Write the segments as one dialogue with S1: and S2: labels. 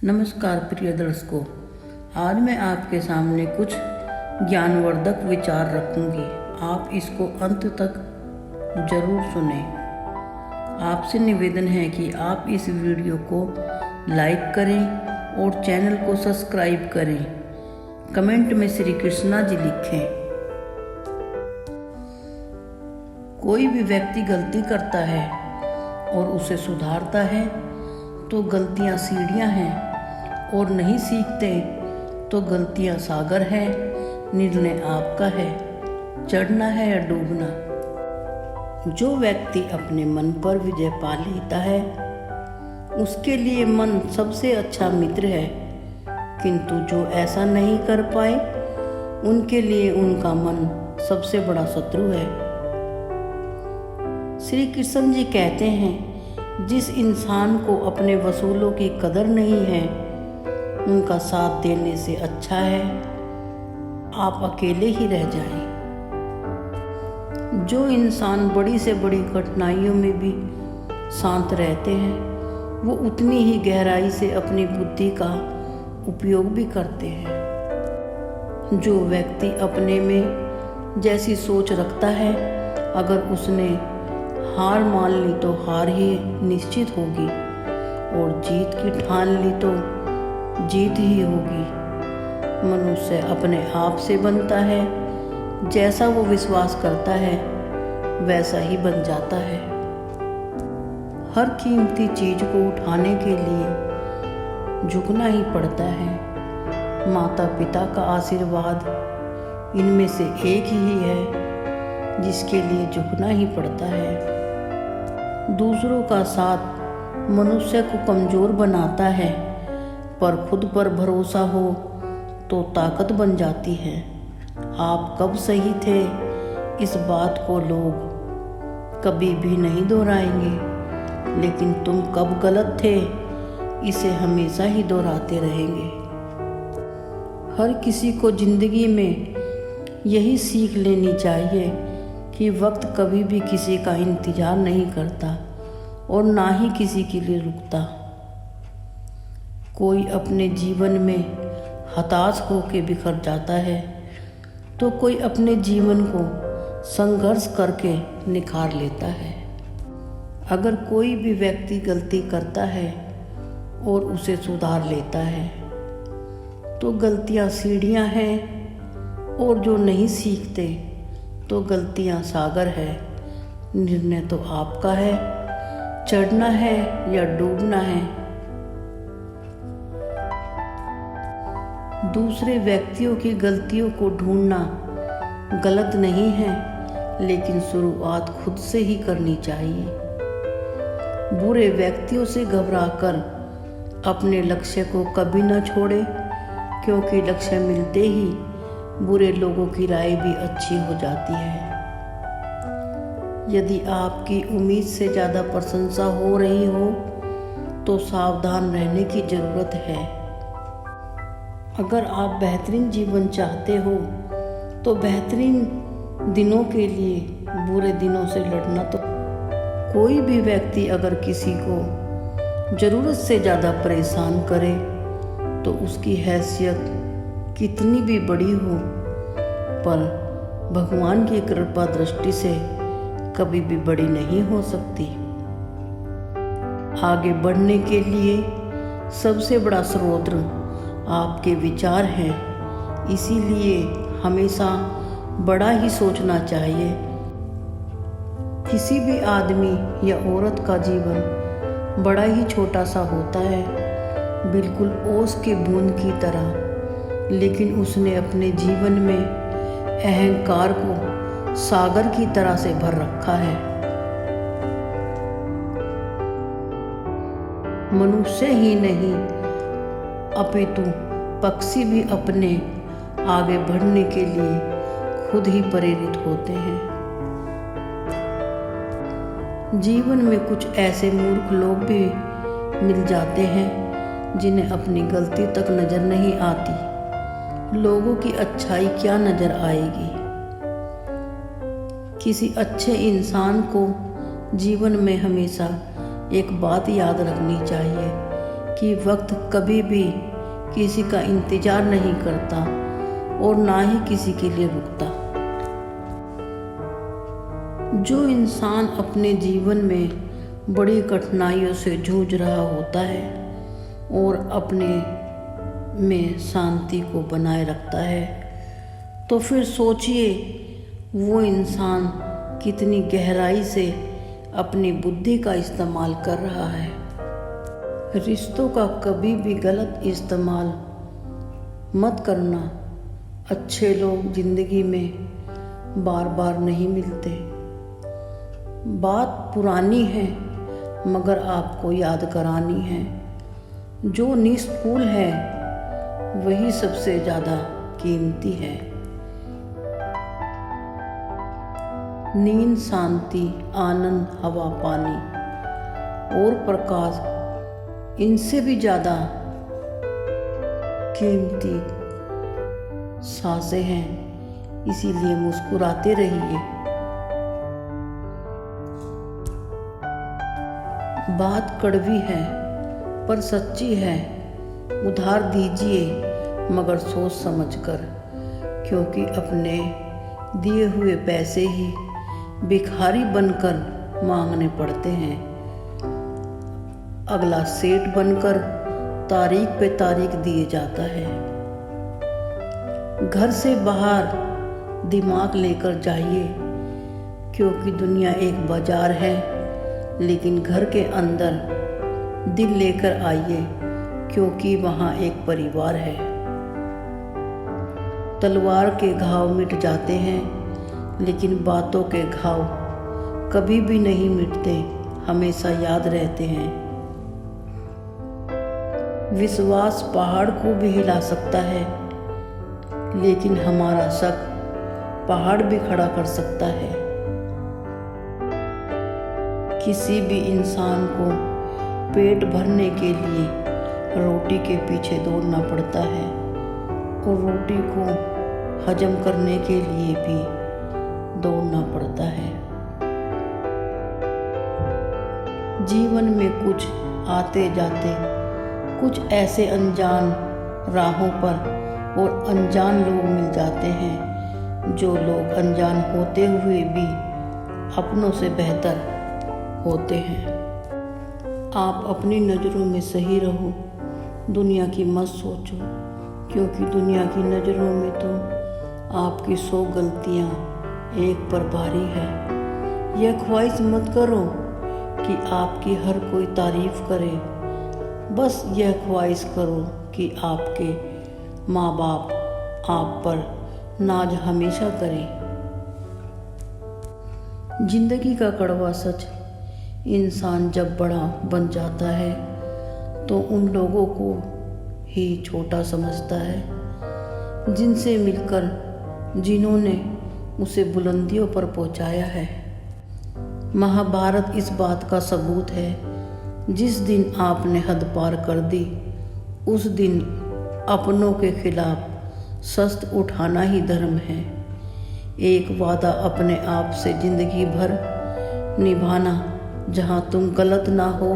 S1: नमस्कार प्रिय दर्शकों, आज मैं आपके सामने कुछ ज्ञानवर्धक विचार रखूंगी। आप इसको अंत तक जरूर सुनें। आपसे निवेदन है कि आप इस वीडियो को लाइक करें और चैनल को सब्सक्राइब करें। कमेंट में श्री कृष्णा जी लिखें। कोई भी व्यक्ति गलती करता है और उसे सुधारता है तो गलतियां सीढ़ियां हैं, और नहीं सीखते तो गलतियां सागर है। निर्णय आपका है, चढ़ना है या डूबना। जो व्यक्ति अपने मन पर विजय पा लेता है उसके लिए मन सबसे अच्छा मित्र है, किंतु जो ऐसा नहीं कर पाए उनके लिए उनका मन सबसे बड़ा शत्रु है। श्री कृष्ण जी कहते हैं, जिस इंसान को अपने वसूलों की कदर नहीं है उनका साथ देने से अच्छा है आप अकेले ही रह जाएं। जो इंसान बड़ी से बड़ी कठिनाइयों में भी शांत रहते हैं वो उतनी ही गहराई से अपनी बुद्धि का उपयोग भी करते हैं। जो व्यक्ति अपने में जैसी सोच रखता है, अगर उसने हार मान ली तो हार ही निश्चित होगी, और जीत की ठान ली तो जीत ही होगी। मनुष्य अपने आप से बनता है, जैसा वो विश्वास करता है वैसा ही बन जाता है। हर कीमती चीज को उठाने के लिए झुकना ही पड़ता है। माता पिता का आशीर्वाद इनमें से एक ही है जिसके लिए झुकना ही पड़ता है। दूसरों का साथ मनुष्य को कमजोर बनाता है, पर खुद पर भरोसा हो तो ताकत बन जाती है। आप कब सही थे इस बात को लोग कभी भी नहीं दोहराएंगे, लेकिन तुम कब गलत थे इसे हमेशा ही दोहराते रहेंगे। हर किसी को जिंदगी में यही सीख लेनी चाहिए कि वक्त कभी भी किसी का इंतजार नहीं करता और ना ही किसी के लिए रुकता। कोई अपने जीवन में हताश होकर बिखर जाता है तो कोई अपने जीवन को संघर्ष करके निखार लेता है। अगर कोई भी व्यक्ति गलती करता है और उसे सुधार लेता है तो गलतियां सीढ़ियां हैं, और जो नहीं सीखते तो गलतियां सागर है। निर्णय तो आपका है, चढ़ना है या डूबना है। दूसरे व्यक्तियों की गलतियों को ढूंढना गलत नहीं है, लेकिन शुरुआत खुद से ही करनी चाहिए। बुरे व्यक्तियों से घबराकर अपने लक्ष्य को कभी न छोड़े, क्योंकि लक्ष्य मिलते ही बुरे लोगों की राय भी अच्छी हो जाती है। यदि आपकी उम्मीद से ज़्यादा प्रशंसा हो रही हो तो सावधान रहने की ज़रूरत है। अगर आप बेहतरीन जीवन चाहते हो तो बेहतरीन दिनों के लिए बुरे दिनों से लड़ना तो। कोई भी व्यक्ति अगर किसी को ज़रूरत से ज़्यादा परेशान करे तो उसकी हैसियत कितनी भी बड़ी हो, पर भगवान की कृपा दृष्टि से कभी भी बड़ी नहीं हो सकती। आगे बढ़ने के लिए सबसे बड़ा स्रोत आपके विचार हैं, इसीलिए हमेशा बड़ा ही सोचना चाहिए। किसी भी आदमी या औरत का जीवन बड़ा ही छोटा सा होता है, बिल्कुल ओस के बूंद की तरह, लेकिन उसने अपने जीवन में अहंकार को सागर की तरह से भर रखा है। मनुष्य ही नहीं अपितु पक्षी भी अपने आगे बढ़ने के लिए खुद ही प्रेरित होते हैं। जीवन में कुछ ऐसे मूर्ख लोग भी मिल जाते हैं जिन्हें अपनी गलती तक नजर नहीं आती। लोगों की अच्छाई क्या नजर आएगी। किसी अच्छे इंसान को जीवन में हमेशा एक बात याद रखनी चाहिए कि वक्त कभी भी किसी का इंतजार नहीं करता और ना ही किसी के लिए रुकता। जो इंसान अपने जीवन में बड़ी कठिनाइयों से जूझ रहा होता है और अपने में शांति को बनाए रखता है, तो फिर सोचिए वो इंसान कितनी गहराई से अपनी बुद्धि का इस्तेमाल कर रहा है। रिश्तों का कभी भी गलत इस्तेमाल मत करना। अच्छे लोग जिंदगी में बार बार नहीं मिलते। बात पुरानी है मगर आपको याद करानी है। जो निष्ठुर है वही सबसे ज़्यादा कीमती है। नींद, शांति, आनंद, हवा, पानी और प्रकाश, इनसे भी ज़्यादा कीमती सांसें हैं। इसीलिए मुस्कुराते रहिए। बात कड़वी है पर सच्ची है। उधार दीजिए मगर सोच समझकर, क्योंकि अपने दिए हुए पैसे ही भिखारी बनकर मांगने पड़ते हैं। अगला सेठ बनकर तारीख पे तारीख दिए जाता है। घर से बाहर दिमाग लेकर जाइए, क्योंकि दुनिया एक बाजार है, लेकिन घर के अंदर दिल लेकर आइए, क्योंकि वहाँ एक परिवार है। तलवार के घाव मिट जाते हैं, लेकिन बातों के घाव कभी भी नहीं मिटते, हमेशा याद रहते हैं। विश्वास पहाड़ को भी हिला सकता है, लेकिन हमारा शक पहाड़ भी खड़ा कर सकता है। किसी भी इंसान को पेट भरने के लिए रोटी के पीछे दौड़ना पड़ता है और रोटी को हजम करने के लिए भी दौड़ना पड़ता है। जीवन में कुछ आते जाते, कुछ ऐसे अनजान राहों पर और अनजान लोग मिल जाते हैं, जो लोग अनजान होते हुए भी अपनों से बेहतर होते हैं। आप अपनी नज़रों में सही रहो, दुनिया की मत सोचो, क्योंकि दुनिया की नज़रों में तो आपकी 100 गलतियाँ एक पर भारी है। यह ख्वाहिश मत करो कि आपकी हर कोई तारीफ करे, बस यह ख्वाहिश करो कि आपके माँ बाप आप पर नाज हमेशा करें। जिंदगी का कड़वा सच, इंसान जब बड़ा बन जाता है तो उन लोगों को ही छोटा समझता है जिनसे मिलकर जिन्होंने उसे बुलंदियों पर पहुंचाया है। महाभारत इस बात का सबूत है। जिस दिन आपने हद पार कर दी, उस दिन अपनों के खिलाफ शस्त्र उठाना ही धर्म है। एक वादा अपने आप से जिंदगी भर निभाना, जहाँ तुम गलत ना हो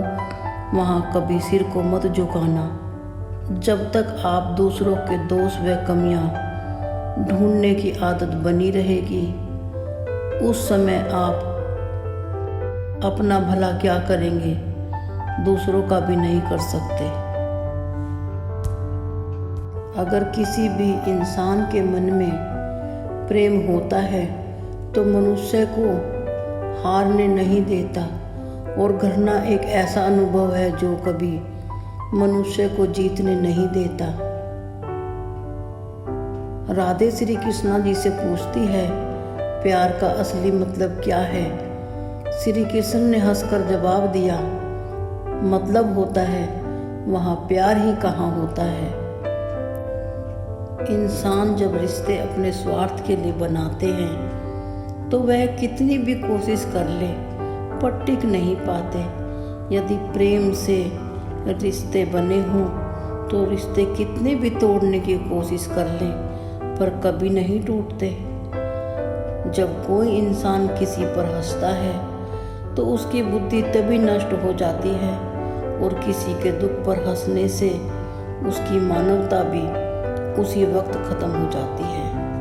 S1: वहाँ कभी सिर को मत झुकाना। जब तक आप दूसरों के दोष व कमियाँ ढूंढने की आदत बनी रहेगी, उस समय आप अपना भला क्या करेंगे, दूसरों का भी नहीं कर सकते। अगर किसी भी इंसान के मन में प्रेम होता है तो मनुष्य को हारने नहीं देता, और घृणा एक ऐसा अनुभव है जो कभी मनुष्य को जीतने नहीं देता। राधे श्री कृष्णा जी से पूछती है, प्यार का असली मतलब क्या है? श्री कृष्ण ने हंसकर जवाब दिया, मतलब होता है वहाँ प्यार ही कहाँ होता है। इंसान जब रिश्ते अपने स्वार्थ के लिए बनाते हैं तो वह कितनी भी कोशिश कर ले पर टिक नहीं पाते। यदि प्रेम से रिश्ते बने हों तो रिश्ते कितने भी तोड़ने की कोशिश कर लें पर कभी नहीं टूटते। जब कोई इंसान किसी पर हंसता है तो उसकी बुद्धि तभी नष्ट हो जाती है और किसी के दुख पर हंसने से उसकी मानवता भी उसी वक्त खत्म हो जाती है।